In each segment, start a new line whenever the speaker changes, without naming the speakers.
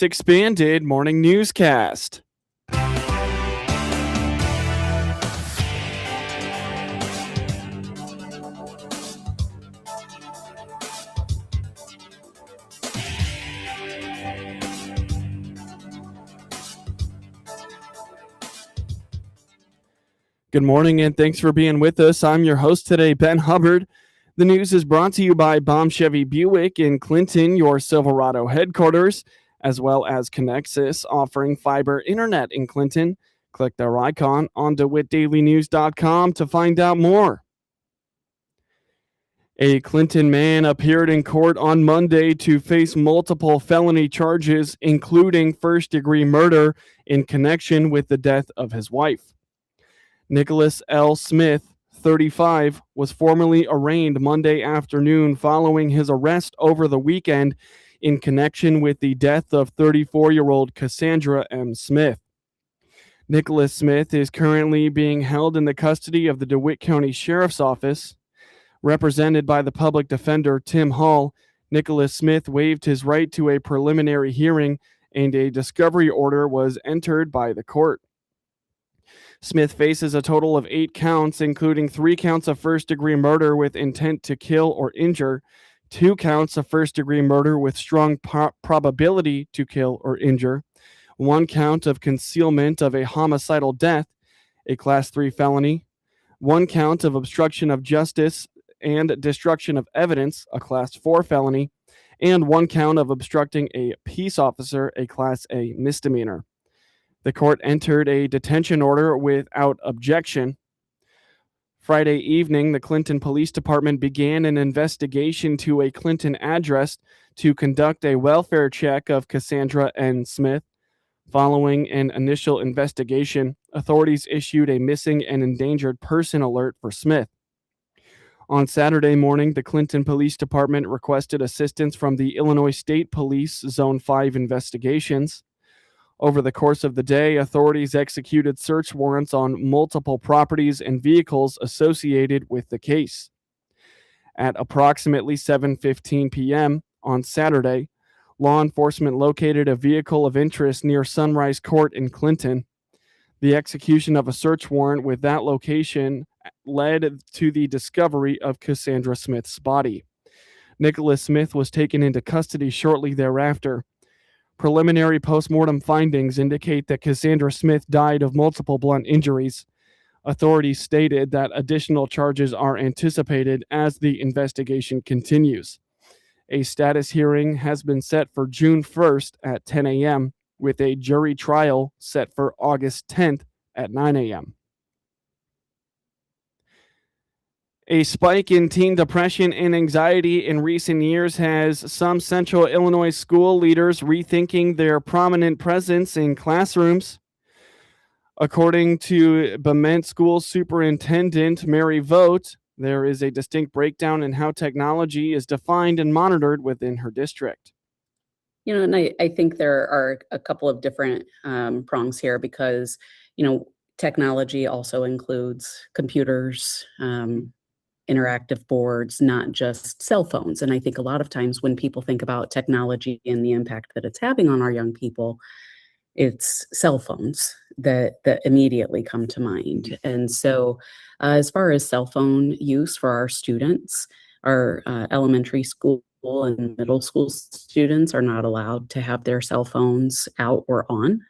this expanded morning newscast. Good morning and thanks for being with us. I'm your host today, Ben Hubbard. The news is brought to you by Chevy Buick in Clinton, your Silverado headquarters, as well as Connexus, offering fiber internet in Clinton. Click their icon on DeWittDailyNews.com to find out more. A Clinton man appeared in court on Monday to face multiple felony charges, including first-degree murder in connection with the death of his wife. Nicholas L. Smith, 35, was formally arraigned Monday afternoon following his arrest over the weekend in connection with the death of 34-year-old Cassandra M. Smith. Nicholas Smith is currently being held in the custody of the DeWitt County Sheriff's Office. Represented by the public defender Tim Hall, Nicholas Smith waived his right to a preliminary hearing, and a discovery order was entered by the court. Smith faces a total of 8 counts, including 3 counts of first-degree murder with intent to kill or injure, 2 counts of first-degree murder with strong probability to kill or injure, 1 count of concealment of a homicidal death, a Class 3 felony, 1 count of obstruction of justice and destruction of evidence, a Class 4 felony, and 1 count of obstructing a peace officer, a Class A misdemeanor. The court entered a detention order without objection. Friday evening, the Clinton Police Department began an investigation to a Clinton address to conduct a welfare check of Cassandra N. Smith. Following an initial investigation, authorities issued a missing and endangered person alert for Smith. On Saturday morning, the Clinton Police Department requested assistance from the Illinois State Police Zone 5 investigations. Over the course of the day, authorities executed search warrants on multiple properties and vehicles associated with the case. At approximately 7:15 p.m. on Saturday, law enforcement located a vehicle of interest near Sunrise Court in Clinton. The execution of a search warrant with that location led to the discovery of Cassandra Smith's body. Nicholas Smith was taken into custody shortly thereafter. Preliminary postmortem findings indicate that Cassandra Smith died of multiple blunt injuries. Authorities stated that additional charges are anticipated as the investigation continues. A status hearing has been set for June 1st at 10 a.m., with a jury trial set for August 10th at 9 a.m. A spike in teen depression and anxiety in recent years has some Central Illinois school leaders rethinking their prominent presence in classrooms. According to Bement School Superintendent Mary Vogt, there is a distinct breakdown in how technology is defined and monitored within her district.
And I think there are a couple of different prongs here because, technology also includes computers, interactive boards, not just cell phones. And I think a lot of times when people think about technology and the impact that it's having on our young people, it's cell phones that immediately come to mind. And so as far as cell phone use for our students, our elementary school and middle school students are not allowed to have their cell phones out or on.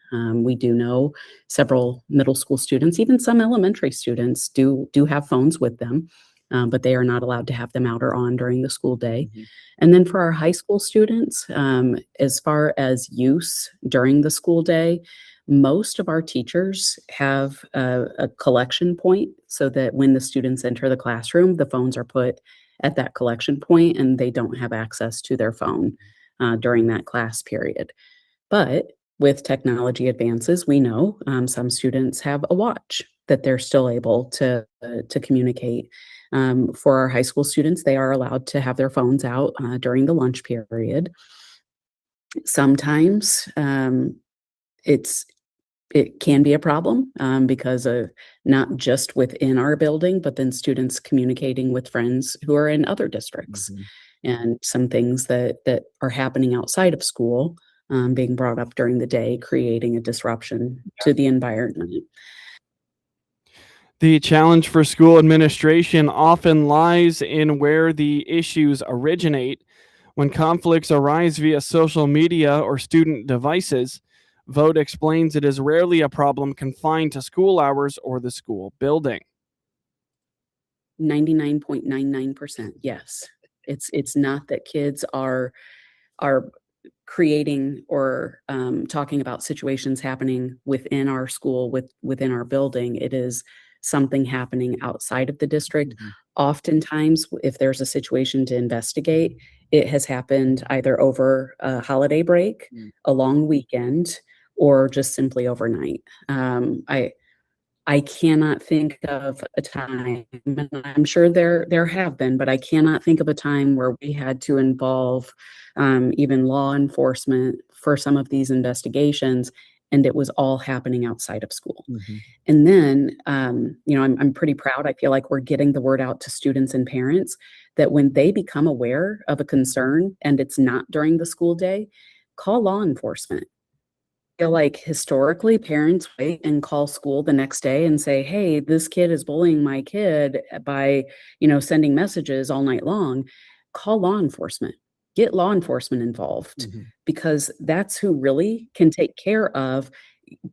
We do know several middle school students, even some elementary students do have phones with them. But they are not allowed to have them out or on during the school day. Mm-hmm. And then for our high school students, as far as use during the school day, most of our teachers have a collection point so that when the students enter the classroom, the phones are put at that collection point and they don't have access to their phone during that class period. But with technology advances, we know some students have a watch that they're still able to communicate. For our high school students, they are allowed to have their phones out during the lunch period. Sometimes it can be a problem because of not just within our building, but then students communicating with friends who are in other districts. Mm-hmm. And some things that are happening outside of school being brought up during the day, creating a disruption to the environment.
The challenge for school administration often lies in where the issues originate. When conflicts arise via social media or student devices, Vote explains it is rarely a problem confined to school hours or the school building.
99.99%, yes. It's not that kids are creating or talking about situations happening within our school, within our building. It is something happening outside of the district. Oftentimes, if there's a situation to investigate, it has happened either over a holiday break, a long weekend, or just simply overnight. I cannot think of a time, and I'm sure there have been, but I cannot think of a time where we had to involve even law enforcement for some of these investigations, and it was all happening outside of school. And then, I'm pretty proud. I feel like we're getting the word out to students and parents that when they become aware of a concern and it's not during the school day, call law enforcement. Feel like historically parents wait and call school the next day and say, hey, this kid is bullying my kid by, sending messages all night long. Call law enforcement. Get law enforcement involved because that's who really can take care of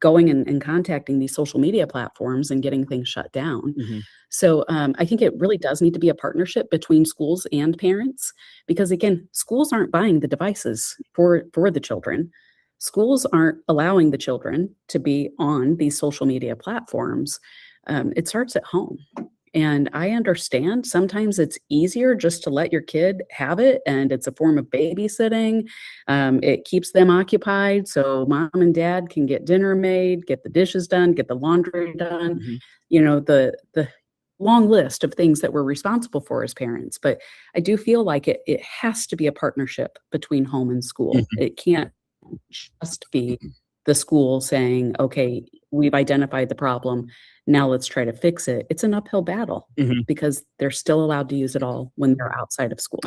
going and contacting these social media platforms and getting things shut down. So I think it really does need to be a partnership between schools and parents because, again, schools aren't buying the devices for the children. Schools aren't allowing the children to be on these social media platforms. It starts at home. And I understand sometimes it's easier just to let your kid have it, and it's a form of babysitting. It keeps them occupied so mom and dad can get dinner made, get the dishes done, get the laundry done, the long list of things that we're responsible for as parents. But I do feel like it has to be a partnership between home and school. It can't just be the school saying, okay, we've identified the problem. Now let's try to fix it. It's an uphill battle because they're still allowed to use it all when they're outside of school.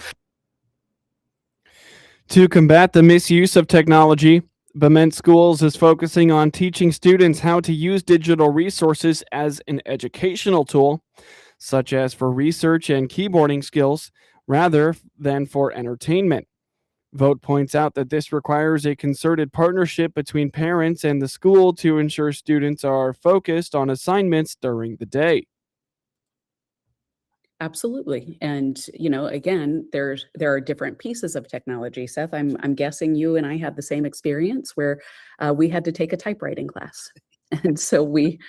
To combat the misuse of technology, Bement Schools is focusing on teaching students how to use digital resources as an educational tool, such as for research and keyboarding skills, rather than for entertainment. Vote points out that this requires a concerted partnership between parents and the school to ensure students are focused on assignments during the day.
Absolutely. And, again, there are different pieces of technology. Seth, I'm guessing you and I had the same experience where we had to take a typewriting class. And so we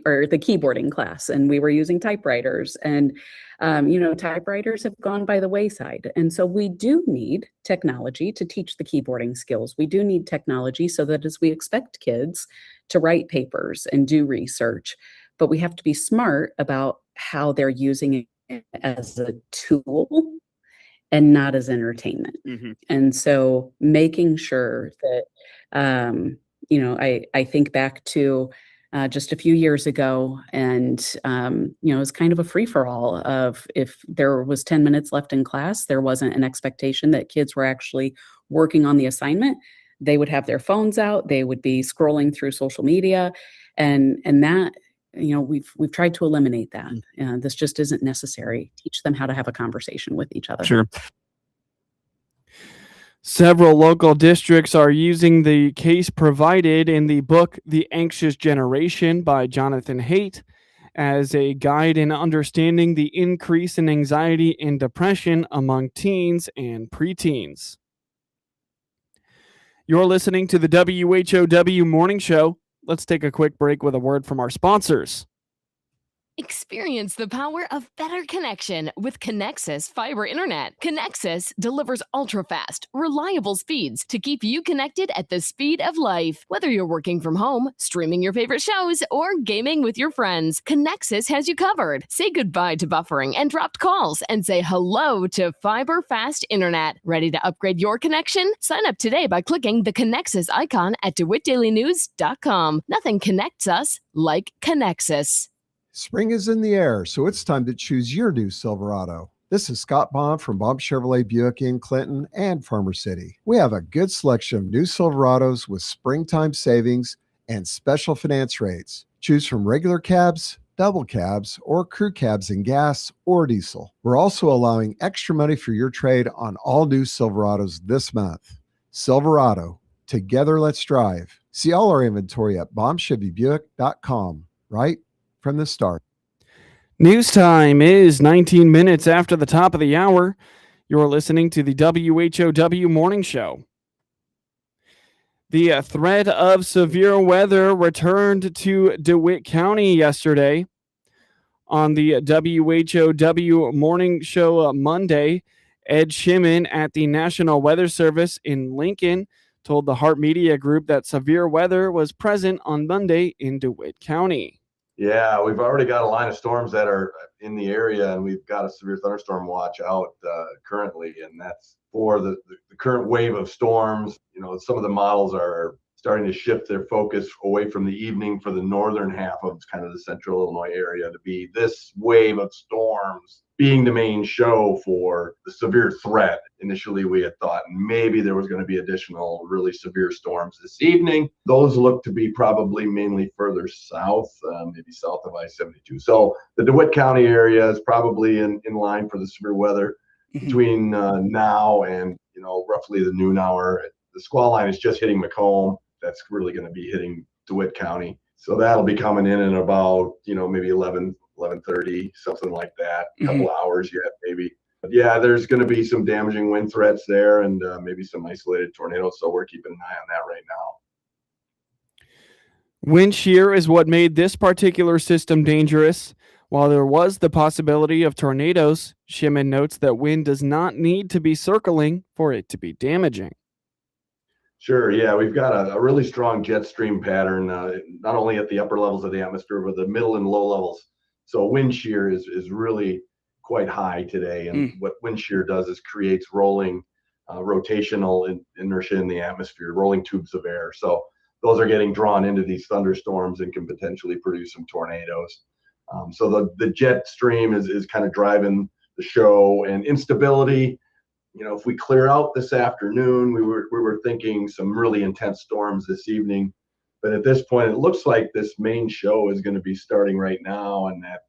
are the keyboarding class, and we were using typewriters, and typewriters have gone by the wayside. And so we do need technology to teach the keyboarding skills. We do need technology so that as we expect kids to write papers and do research, but we have to be smart about how they're using it as a tool and not as entertainment. And so making sure that, I think back to just a few years ago, and it was kind of a free-for-all of if there was 10 minutes left in class, there wasn't an expectation that kids were actually working on the assignment. They would have their phones out, they would be scrolling through social media, and that, we've tried to eliminate that. This just isn't necessary. Teach them how to have a conversation with each other.
Sure. Several local districts are using the case provided in the book The Anxious Generation by Jonathan Haidt as a guide in understanding the increase in anxiety and depression among teens and preteens. You're listening to the WHOW Morning Show. Let's take a quick break with a word from our sponsors.
Experience the power of better connection with Connexus Fiber Internet. Connexus delivers ultra-fast, reliable speeds to keep you connected at the speed of life. Whether you're working from home, streaming your favorite shows, or gaming with your friends, Connexus has you covered. Say goodbye to buffering and dropped calls and say hello to fiber fast internet. Ready to upgrade your connection? Sign up today by clicking the Connexus icon at DeWittDailyNews.com. Nothing connects us like Connexus.
Spring is in the air, so it's time to choose your new Silverado. This is Scott Bond from Bond Chevrolet Buick in Clinton and Farmer City. We have a good selection of new Silverados with springtime savings and special finance rates. Choose from regular cabs, double cabs, or crew cabs in gas or diesel. We're also allowing extra money for your trade on all new Silverados this month. Silverado, together let's drive. See all our inventory at bombchevybuick.com right from the start.
News time is 19 minutes after the top of the hour. You're listening to the WHOW Morning Show. The threat of severe weather returned to DeWitt County yesterday. On the WHOW Morning Show Monday, Ed Shimon at the National Weather Service in Lincoln told the Hart Media Group that severe weather was present on Monday in DeWitt County.
Yeah, we've already got a line of storms that are in the area, and we've got a severe thunderstorm watch out currently, and that's for the current wave of storms. You know, some of the models are starting to shift their focus away from the evening for the northern half of kind of the central Illinois area to be this wave of storms being the main show for the severe threat. Initially, we had thought maybe there was going to be additional really severe storms this evening. Those look to be probably mainly further south, maybe south of I-72. So the DeWitt County area is probably in line for the severe weather between now and, roughly the noon hour. The squall line is just hitting Macomb. That's really going to be hitting DeWitt County. So that'll be coming in about, maybe 11:30, something like that. A couple hours yet, maybe. But yeah, there's going to be some damaging wind threats there and maybe some isolated tornadoes. So we're keeping an eye on that right now.
Wind shear is what made this particular system dangerous. While there was the possibility of tornadoes, Shimon notes that wind does not need to be circling for it to be damaging.
Sure. Yeah, we've got a really strong jet stream pattern, not only at the upper levels of the atmosphere, but the middle and low levels. So wind shear is really quite high today. And what wind shear does is creates rolling rotational inertia in the atmosphere, rolling tubes of air. So those are getting drawn into these thunderstorms and can potentially produce some tornadoes. So the jet stream is kind of driving the show, and instability. If we clear out this afternoon, we were thinking some really intense storms this evening. But at this point, it looks like this main show is going to be starting right now, and that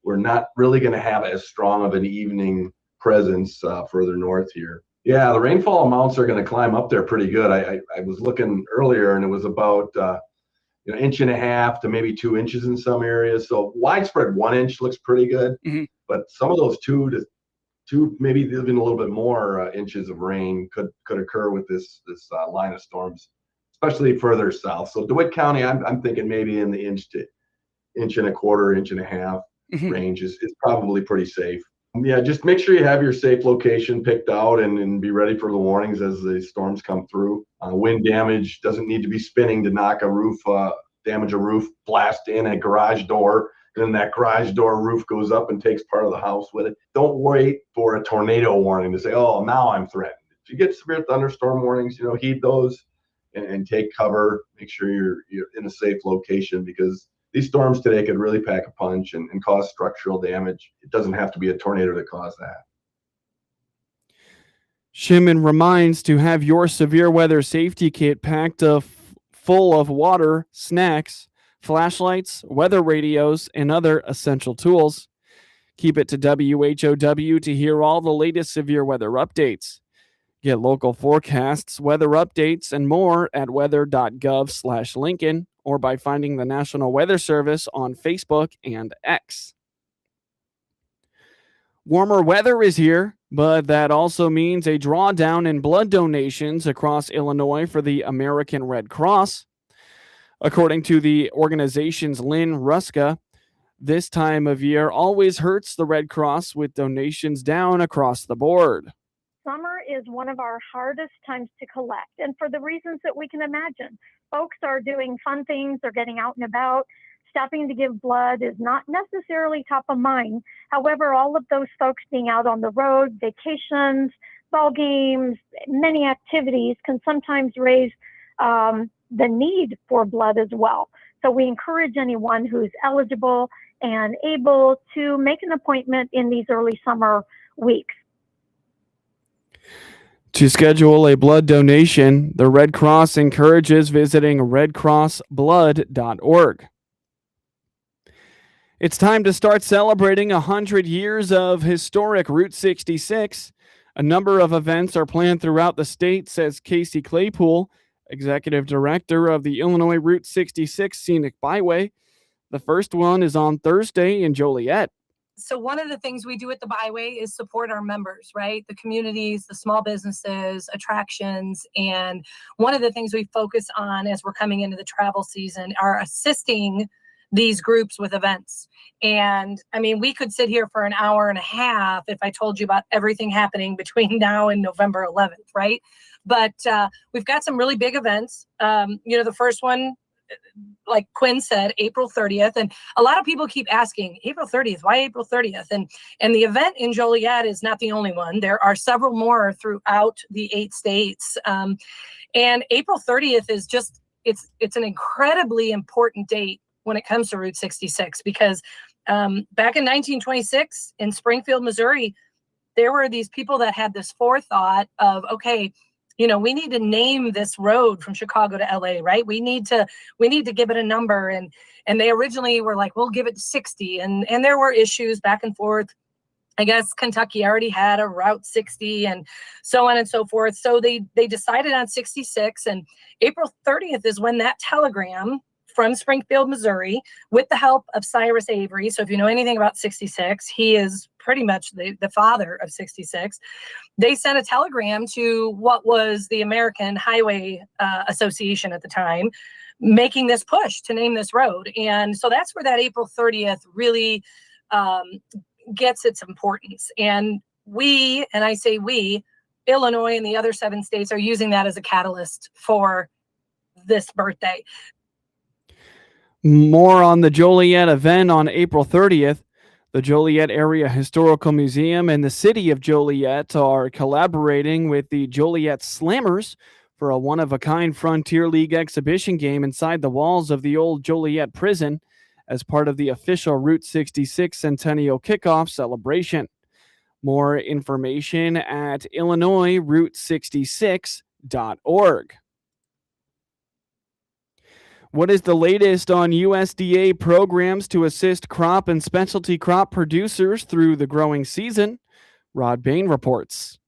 we're not really going to have as strong of an evening presence further north here. Yeah, the rainfall amounts are going to climb up there pretty good. I was looking earlier, and it was about 1.5 to maybe 2 inches in some areas. So widespread 1 inch looks pretty good, but some of those 2 to maybe even a little bit more inches of rain could occur with this line of storms, especially further south. So DeWitt County, I'm thinking maybe in the 1.25 inches, 1.5 range is probably pretty safe. Yeah, just make sure you have your safe location picked out and be ready for the warnings as the storms come through. Wind damage doesn't need to be spinning to knock a roof, damage a roof, blast in a garage door. Then that garage door roof goes up and takes part of the house with it. Don't wait for a tornado warning to say, oh, now I'm threatened. If you get severe thunderstorm warnings, heed those and take cover. Make sure you're in a safe location, because these storms today could really pack a punch and cause structural damage. It doesn't have to be a tornado to cause that.
Shimon reminds to have your severe weather safety kit packed full of water, snacks, flashlights, weather radios, and other essential tools. Keep it to WHOW to hear all the latest severe weather updates. Get local forecasts, weather updates, and more at weather.gov/Lincoln or by finding the National Weather Service on Facebook and X. Warmer weather is here, but that also means a drawdown in blood donations across Illinois for the American Red Cross. According to the organization's Lynn Ruska, this time of year always hurts the Red Cross with donations down across the board.
Summer is one of our hardest times to collect, and for the reasons that we can imagine. Folks are doing fun things, they're getting out and about. Stopping to give blood is not necessarily top of mind. However, all of those folks being out on the road, vacations, ball games, many activities can sometimes raise the need for blood as well. So we encourage anyone who's eligible and able to make an appointment in these early summer weeks.
To schedule a blood donation, the Red Cross encourages visiting redcrossblood.org. It's time to start celebrating 100 years of historic Route 66. A number of events are planned throughout the state, says Casey Claypool, Executive Director of the Illinois Route 66 Scenic Byway. The first one is on Thursday in Joliet.
So one of the things we do at the Byway is support our members, right? The communities, the small businesses, attractions. And one of the things we focus on as we're coming into the travel season are assisting these groups with events. And I mean, we could sit here for an hour and a half if I told you about everything happening between now and November 11th, right? But we've got some really big events. The first one, like Quinn said, April 30th. And a lot of people keep asking, April 30th, why April 30th? And the event in Joliet is not the only one. There are several more throughout the 8 states. And April 30th is just, it's an incredibly important date when it comes to Route 66, because back in 1926 in Springfield, Missouri, there were these people that had this forethought of, okay, we need to name this road from Chicago to LA, right? We need to give it a number. And they originally were like, we'll give it 60. And there were issues back and forth. I guess Kentucky already had a Route 60 and so on and so forth. So they decided on 66, and April 30th is when that telegram from Springfield, Missouri, with the help of Cyrus Avery. So if you know anything about 66, he is pretty much the father of 66. They sent a telegram to what was the American Highway Association at the time, making this push to name this road. And so that's where that April 30th really gets its importance. And I say we, Illinois and the other 7 states are using that as a catalyst for this birthday.
More on the Joliet event on April 30th. The Joliet Area Historical Museum and the City of Joliet are collaborating with the Joliet Slammers for a one-of-a-kind Frontier League exhibition game inside the walls of the old Joliet prison as part of the official Route 66 Centennial Kickoff celebration. More information at IllinoisRoute66.org. What is the latest on USDA programs to assist crop and specialty crop producers through the growing season? Rod Bain reports.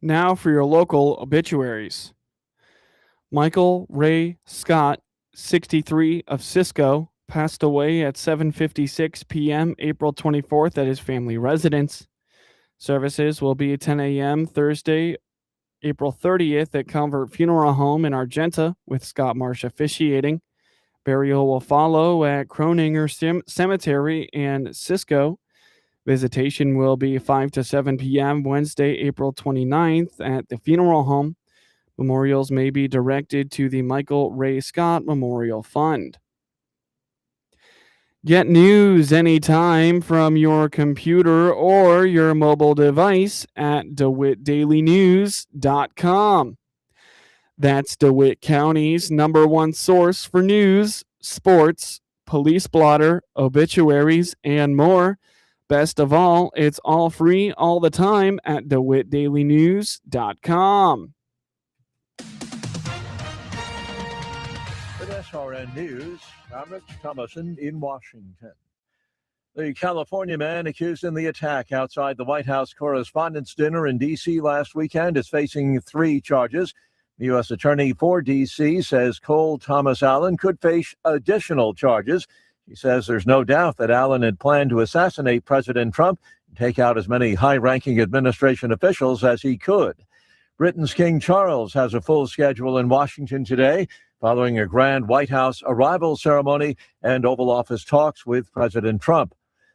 Now for your local obituaries. Michael Ray Scott, 63 of Cisco, passed away at 7:56 p.m. April 24th at his family residence. Services will be at 10 a.m. Thursday, April 30th at Convert Funeral Home in Argenta with Scott Marsh officiating. Burial will follow at Croninger Cemetery and Cisco. Visitation will be 5 to 7 p.m. Wednesday, April 29th at the funeral home. Memorials may be directed to the Michael Ray Scott Memorial Fund. Get news anytime from your computer or your mobile device at DeWittDailyNews.com. That's DeWitt County's #1 source for news, sports, police blotter, obituaries, and more. Best of all, it's all free all the time at DeWittDailyNews.com.
With SRN News, I'm Rich Thomason in Washington. The California man accused in the attack outside the White House Correspondents' Dinner in D.C. last weekend is facing 3 charges. The U.S. Attorney for D.C. says Cole Thomas Allen could face additional charges. He says there's no doubt that Allen had planned to assassinate President Trump and take out as many high-ranking administration officials as he could. Britain's King Charles has a full schedule in Washington today, following a grand White House arrival ceremony and Oval Office talks with President Trump.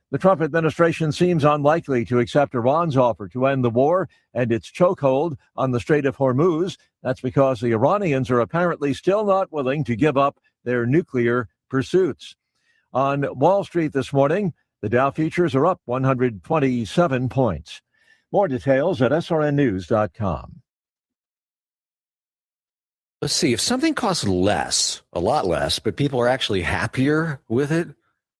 The Trump administration seems unlikely to accept Iran's offer to end the war and its chokehold on the Strait of Hormuz. That's because the Iranians are apparently still not willing to give up their nuclear pursuits. On Wall Street this morning, the Dow futures are up 127 points. More details at srnnews.com.
Let's see, if something costs less, a lot less, but people are actually happier with it,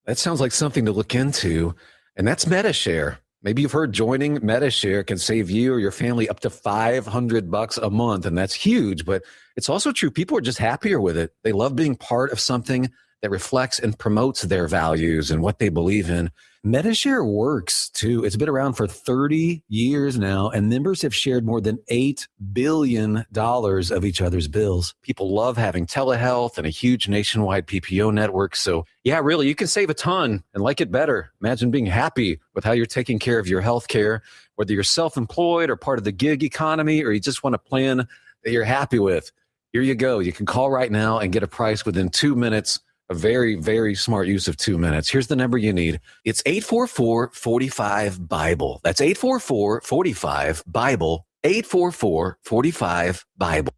that sounds like something to look into, and that's MediShare. Maybe you've heard joining MediShare can save you or your family up to $500 a month, and that's huge, but it's also true. People are just happier with it. They love being part of something that reflects and promotes their values and what they believe in. MediShare works too. It's been around for 30 years now, and members have shared more than $8 billion of each other's bills. People love having telehealth and a huge nationwide PPO network. So yeah, really, you can save a ton and like it better. Imagine being happy with how you're taking care of your health care, whether you're self-employed or part of the gig economy, or you just want a plan that you're happy with. Here you go. You can call right now and get a price within 2 minutes. A very, very smart use of 2 minutes. Here's the number you need. It's 844-45-BIBLE. That's 844-45-BIBLE. 844-45-BIBLE.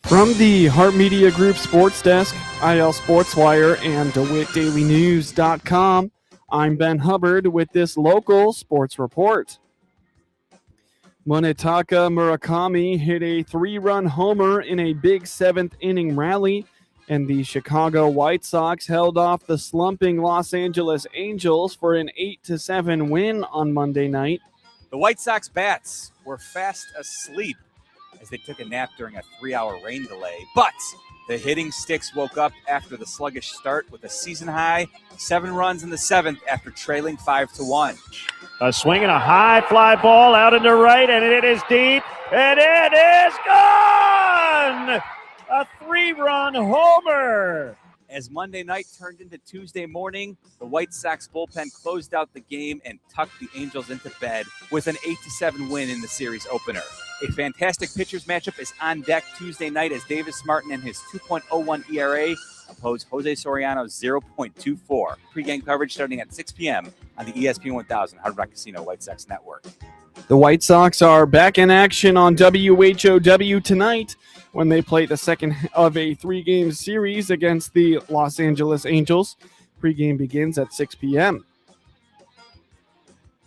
From the Hart Media Group Sports Desk, IL Sports Wire, and DeWittDailyNews.com, I'm Ben Hubbard with this local sports report. Munetaka Murakami hit a 3-run homer in a big 7th-inning rally, and the Chicago White Sox held off the slumping Los Angeles Angels for an 8-7 win on Monday night.
The White Sox bats were fast asleep as they took a nap during a 3-hour rain delay, but the hitting sticks woke up after the sluggish start with a season-high 7 runs in the 7th after trailing 5-1.
A swing and a high fly ball out into right, and it is deep, and it is gone! A 3-run homer.
As Monday night turned into Tuesday morning, the White Sox bullpen closed out the game and tucked the Angels into bed with an 8-7 win in the series opener. A fantastic pitchers matchup is on deck Tuesday night as Davis Martin and his 2.01 ERA oppose Jose Soriano's 0.24. Pre-game coverage starting at 6 p.m. on the ESPN 1000 Hard Rock Casino White Sox Network.
The White Sox are back in action on WHOW tonight when they play the second of a 3-game series against the Los Angeles Angels. Pre-game begins at 6 p.m.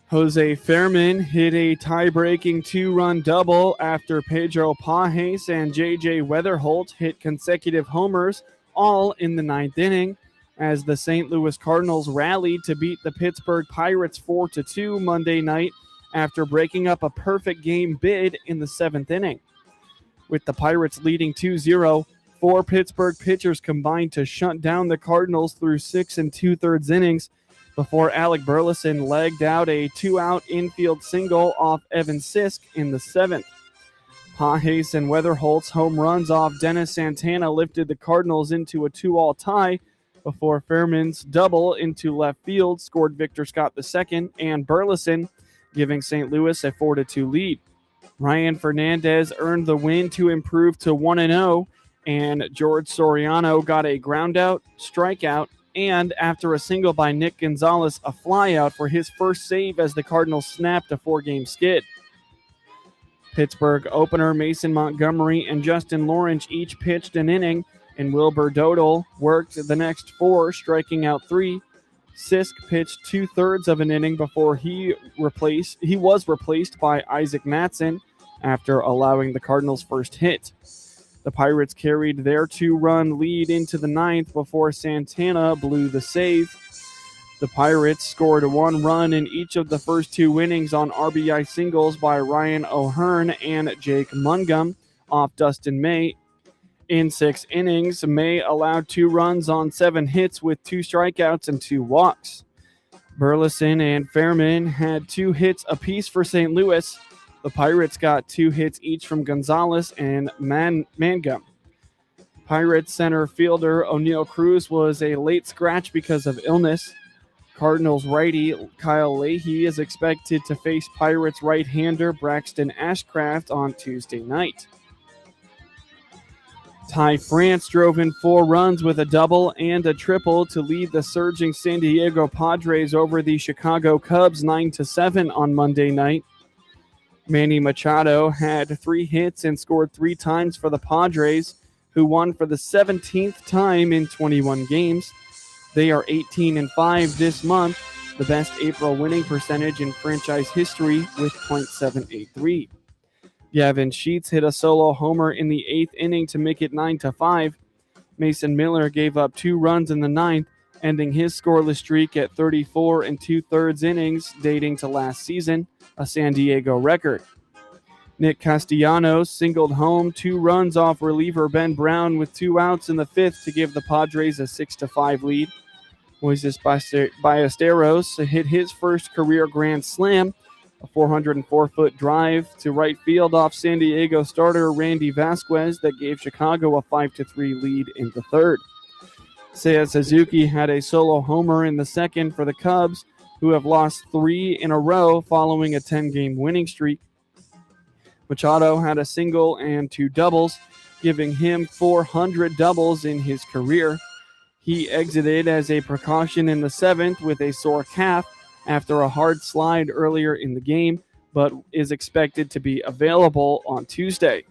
Jose Fairman hit a tie-breaking 2-run double after Pedro Pajes and J.J. Weatherholt hit consecutive homers, all in the 9th inning, as the St. Louis Cardinals rallied to beat the Pittsburgh Pirates 4-2 Monday night after breaking up a perfect game bid in the 7th inning. With the Pirates leading 2-0, 4 Pittsburgh pitchers combined to shut down the Cardinals through 6 2/3 innings before Alec Burleson legged out a 2-out infield single off Evan Sisk in the 7th. Pajes and Weatherholt's home runs off Dennis Santana lifted the Cardinals into a 2-all tie before Fairman's double into left field scored Victor Scott II and Burleson, giving St. Louis a 4-2 lead. Ryan Fernandez earned the win to improve to 1-0, and George Soriano got a groundout, strikeout, and after a single by Nick Gonzalez, a flyout for his first save as the Cardinals snapped a 4-game skid. Pittsburgh opener Mason Montgomery and Justin Lawrence each pitched an inning, and Wilbur Dodal worked the next 4, striking out 3. Sisk pitched 2/3 of an inning before he was replaced by Isaac Matson after allowing the Cardinals' first hit. The Pirates carried their 2-run lead into the 9th before Santana blew the save. The Pirates scored 1 run in each of the first 2 innings on RBI singles by Ryan O'Hearn and Jake Mungum off Dustin May. In 6 innings, May allowed 2 runs on 7 hits with 2 strikeouts and 2 walks. Burleson and Fairman had 2 hits apiece for St. Louis. The Pirates got 2 hits each from Gonzalez and Mangum. Pirates center fielder O'Neal Cruz was a late scratch because of illness. Cardinals righty Kyle Leahy is expected to face Pirates right-hander Braxton Ashcraft on Tuesday night. Ty France drove in 4 runs with a double and a triple to lead the surging San Diego Padres over the Chicago Cubs 9-7 on Monday night. Manny Machado had 3 hits and scored 3 times for the Padres, who won for the 17th time in 21 games. They are 18-5 this month, the best April winning percentage in franchise history with .783. Gavin Sheets hit a solo homer in the 8th inning to make it 9-5. Mason Miller gave up 2 runs in the 9th, ending his scoreless streak at 34 2/3 innings dating to last season, a San Diego record. Nick Castellanos singled home 2 runs off reliever Ben Brown with 2 outs in the 5th to give the Padres a 6-5 lead. Moises Ballesteros hit his first career grand slam, a 404-foot drive to right field off San Diego starter Randy Vasquez that gave Chicago a 5-3 lead in the 3rd. Seiya Suzuki had a solo homer in the 2nd for the Cubs, who have lost 3 in a row following a 10-game winning streak. Machado had a single and 2 doubles, giving him 400 doubles in his career. He exited as a precaution in the 7th with a sore calf after a hard slide earlier in the game, but is expected to be available on Tuesday.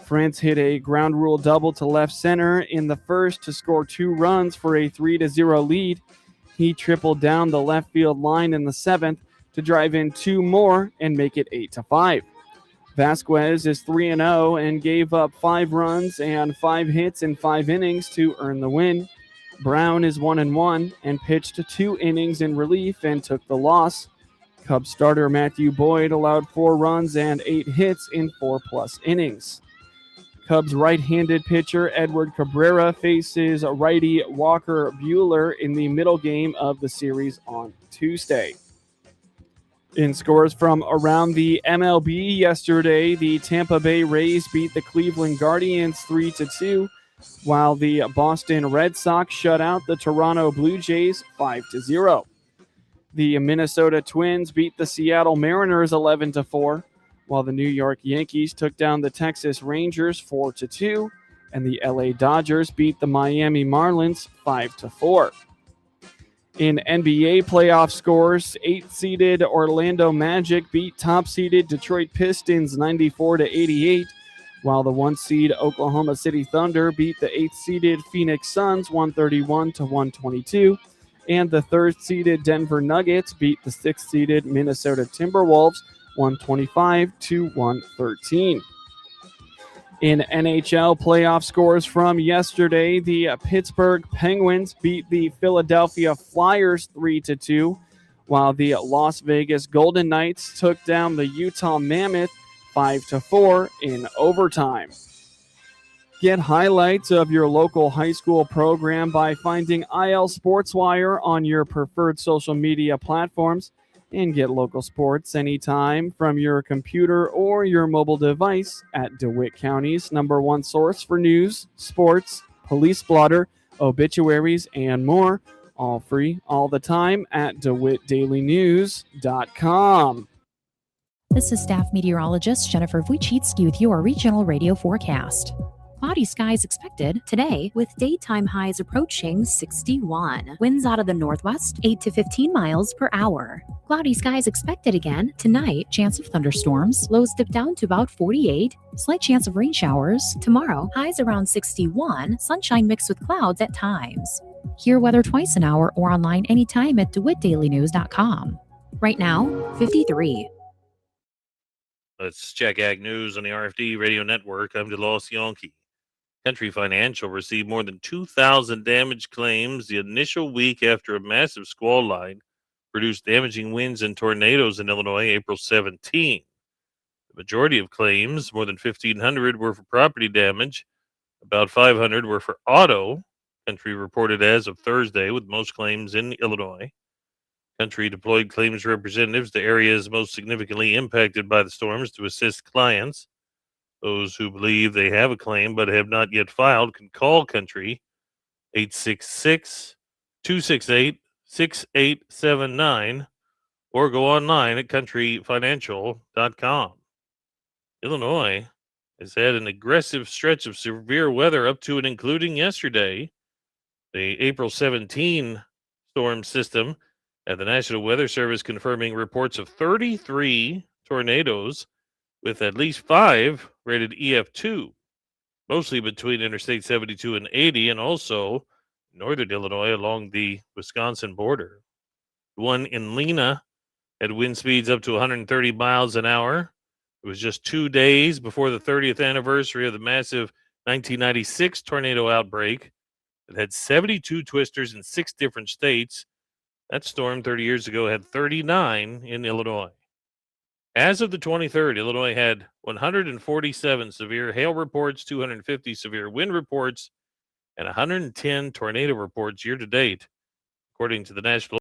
France hit a ground rule double to left center in the 1st to score 2 runs for a 3-0 lead. He tripled down the left field line in the 7th to drive in 2 more and make it 8-5. Vasquez is 3-0 and gave up 5 runs and 5 hits in 5 innings to earn the win. Brown is 1-1 and pitched 2 innings in relief and took the loss. Cubs starter Matthew Boyd allowed 4 runs and 8 hits in 4+ innings. Cubs right-handed pitcher Edward Cabrera faces righty Walker Buehler in the middle game of the series on Tuesday. In scores from around the MLB yesterday, the Tampa Bay Rays beat the Cleveland Guardians 3-2, while the Boston Red Sox shut out the Toronto Blue Jays 5-0. The Minnesota Twins beat the Seattle Mariners 11-4, while the New York Yankees took down the Texas Rangers 4-2, and the LA Dodgers beat the Miami Marlins 5-4. In NBA playoff scores, 8-seeded Orlando Magic beat top-seeded Detroit Pistons 94-88, while the 1-seed Oklahoma City Thunder beat the 8th-seeded Phoenix Suns 131-122, and the 3rd-seeded Denver Nuggets beat the 6th-seeded Minnesota Timberwolves 125-113. In NHL playoff scores from yesterday, the Pittsburgh Penguins beat the Philadelphia Flyers 3-2, while the Las Vegas Golden Knights took down the Utah Mammoth 5-4 in overtime. Get highlights of your local high school program by finding IL SportsWire on your preferred social media platforms and get local sports anytime from your computer or your mobile device at DeWitt County's #1 source for news, sports, police blotter, obituaries, and more. All free, all the time at DeWittDailyNews.com.
This is staff meteorologist Jennifer Wojcicki with your regional radio forecast. Cloudy skies expected today with daytime highs approaching 61. Winds out of the northwest 8 to 15 miles per hour. Cloudy skies expected again tonight. Chance of thunderstorms. Lows dip down to about 48. Slight chance of rain showers. Tomorrow, highs around 61. Sunshine mixed with clouds at times. Hear weather twice an hour or online anytime at DeWittDailyNews.com. Right now, 53.
Let's check Ag News on the RFD Radio Network. I'm DeLoss Yonke. Country Financial received more than 2,000 damage claims the initial week after a massive squall line produced damaging winds and tornadoes in Illinois April 17. The majority of claims, more than 1,500, were for property damage. About 500 were for auto. Country reported as of Thursday, with most claims in Illinois. Country deployed claims representatives to areas most significantly impacted by the storms to assist clients. Those who believe they have a claim but have not yet filed can call Country 866-268-6879 or go online at countryfinancial.com. Illinois has had an aggressive stretch of severe weather up to and including yesterday. The April 17 storm system at the National Weather Service confirming reports of 33 tornadoes with at least 5 rated EF2, mostly between Interstate 72 and 80, and also northern Illinois along the Wisconsin border. One in Lena had wind speeds up to 130 miles an hour. It was just 2 days before the 30th anniversary of the massive 1996 tornado outbreak that had 72 twisters in 6 different states. That storm 30 years ago had 39 in Illinois. As of the 23rd, Illinois had 147 severe hail reports, 250 severe wind reports, and 110 tornado reports year to date, according to the National